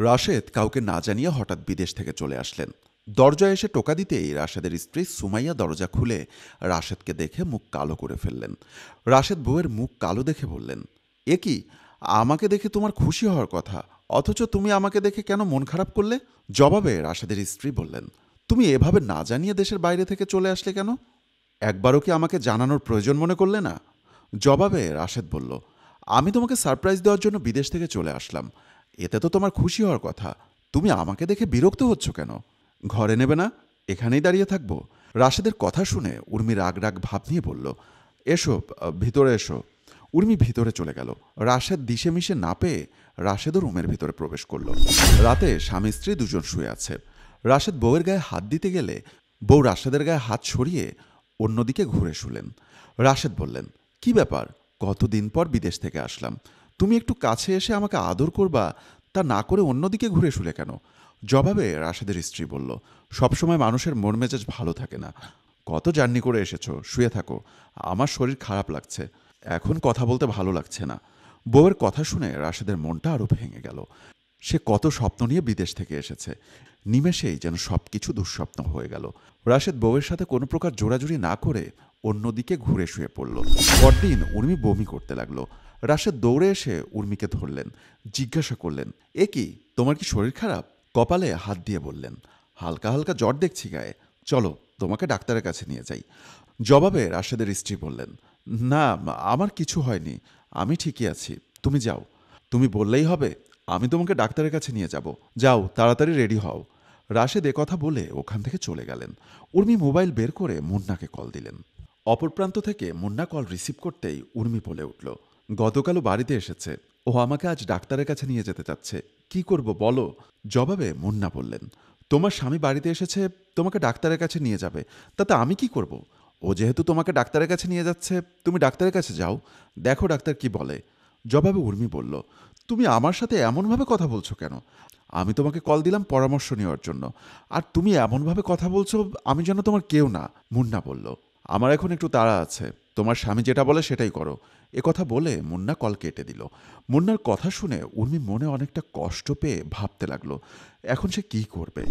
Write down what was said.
রাশেদ কাউকে না জানিয়ে হঠাৎ বিদেশ থেকে চলে আসলেন। দরজায় এসে টোকা দিতেই রাশেদের স্ত্রী সুমাইয়া দরজা খুলে রাশেদকে দেখে মুখ কালো করে ফেললেন। রাশেদ বউয়ের মুখ কালো দেখে বললেন, এ কি? আমাকে দেখে তোমার খুশি হওয়ার কথা, অথচ তুমি আমাকে দেখে কেন মন খারাপ করলে? জবাবে রাশেদের স্ত্রী বললেন, তুমি এভাবে না জানিয়ে দেশের বাইরে থেকে চলে আসলে কেন? একবারও কি আমাকে জানানোর প্রয়োজন মনে করলে না? জবাবে রাশেদ বলল, আমি তোমাকে সারপ্রাইজ দেওয়ার জন্য বিদেশ থেকে চলে আসলাম। এতে তো তোমার খুশি হওয়ার কথা। তুমি আমাকে দেখে বিরক্ত হচ্ছ কেন? ঘরে নেবে না? এখানেই দাঁড়িয়ে থাকবো? রাশেদের কথা শুনে উর্মি রাগ রাগ ভাব নিয়ে বলল, এসো, ভিতরে এসো। উর্মি ভিতরে চলে গেল। রাশেদ দিশে মিশে না পেয়ে রাশেদও রুমের ভিতরে প্রবেশ করল। রাতে স্বামী স্ত্রী দুজন শুয়ে আছে। রাশেদ বউয়ের গায়ে হাত দিতে গেলে বউ রাশেদের গায়ে হাত সরিয়ে অন্যদিকে ঘুরে শুলেন। রাশেদ বললেন, কি ব্যাপার? কতদিন পর বিদেশ থেকে আসলাম, তুমি একটু কাছে এসে আমাকে আদর করবা, তা না করে অন্যদিকে ঘুরে শুলে কেন? জবাবে রাশেদের স্ত্রী বলল, সবসময় মানুষের মন মেজাজ ভালো থাকে না। কত জার্নি করে এসেছো, শুয়ে থাকো। আমার শরীর খারাপ লাগছে, এখন কথা বলতে ভালো লাগছে না। বউয়ের কথা শুনে রাশেদের মনটা আরো ভেঙে গেল। সে কত স্বপ্ন নিয়ে বিদেশ থেকে এসেছে, নিমেষেই যেন সবকিছু দুঃস্বপ্ন হয়ে গেল। রাশেদ বউয়ের সাথে কোনো প্রকার জোড়াজুড়ি না করে অন্যদিকে ঘুরে শুয়ে পড়ল। পরদিন উর্মি বমি করতে লাগলো। রাশেদ দৌড়ে এসে উর্মিকে ধরলেন, জিজ্ঞাসা করলেন, এ কি, তোমার কি শরীর খারাপ? কপালে হাত দিয়ে বললেন, হালকা হালকা জ্বর দেখছি গায়ে, চলো তোমাকে ডাক্তারের কাছে নিয়ে যাই। জবাবে রাশেদের স্ত্রী বললেন, না, আমার কিছু হয়নি, আমি ঠিকই আছি, তুমি যাও। তুমি বললেই হবে? আমি তোমাকে ডাক্তারের কাছে নিয়ে যাব। যাও, তাড়াতাড়ি রেডি হও। রাশেদ কথা বলে ওখান থেকে চলে গেলেন। উর্মি মোবাইল বের করে মুন্নাকে কল দিলেন। অপর প্রান্ত থেকে মুন্না কল রিসিভ করতেই উর্মি বলে উঠল, গতকালও বাড়িতে এসেছে, ও আমাকে আজ ডাক্তারের কাছে নিয়ে যেতে চাচ্ছে, কি করব বলো? জবাবে মুন্না বললেন, তোমার স্বামী বাড়িতে এসেছে, তোমাকে ডাক্তারের কাছে নিয়ে যাবে, তাতে আমি কি করব? ও যেহেতু তোমাকে ডাক্তারের কাছে নিয়ে যাচ্ছে, তুমি ডাক্তারের কাছে যাও, দেখো ডাক্তার কি বলে। জবাবে উর্মি বলল, তুমি আমার সাথে এমনভাবে কথা বলছো কেন? আমি তোমাকে কল দিলাম পরামর্শ নেওয়ার জন্য, আর তুমি এমনভাবে কথা বলছো আমি যেন তোমার কেউ না। মুন্না বলল, আমার এখন একটু তাড়া আছে, তোমার স্বামী যেটা বলে সেটাই করো। কথা বলে মুন্না কল কেটে দিল। মুন্নার কথা শুনে উর্মি মনে অনেকটা কষ্ট পেয়ে ভাবতে লাগলো, এখন সে কি করবে।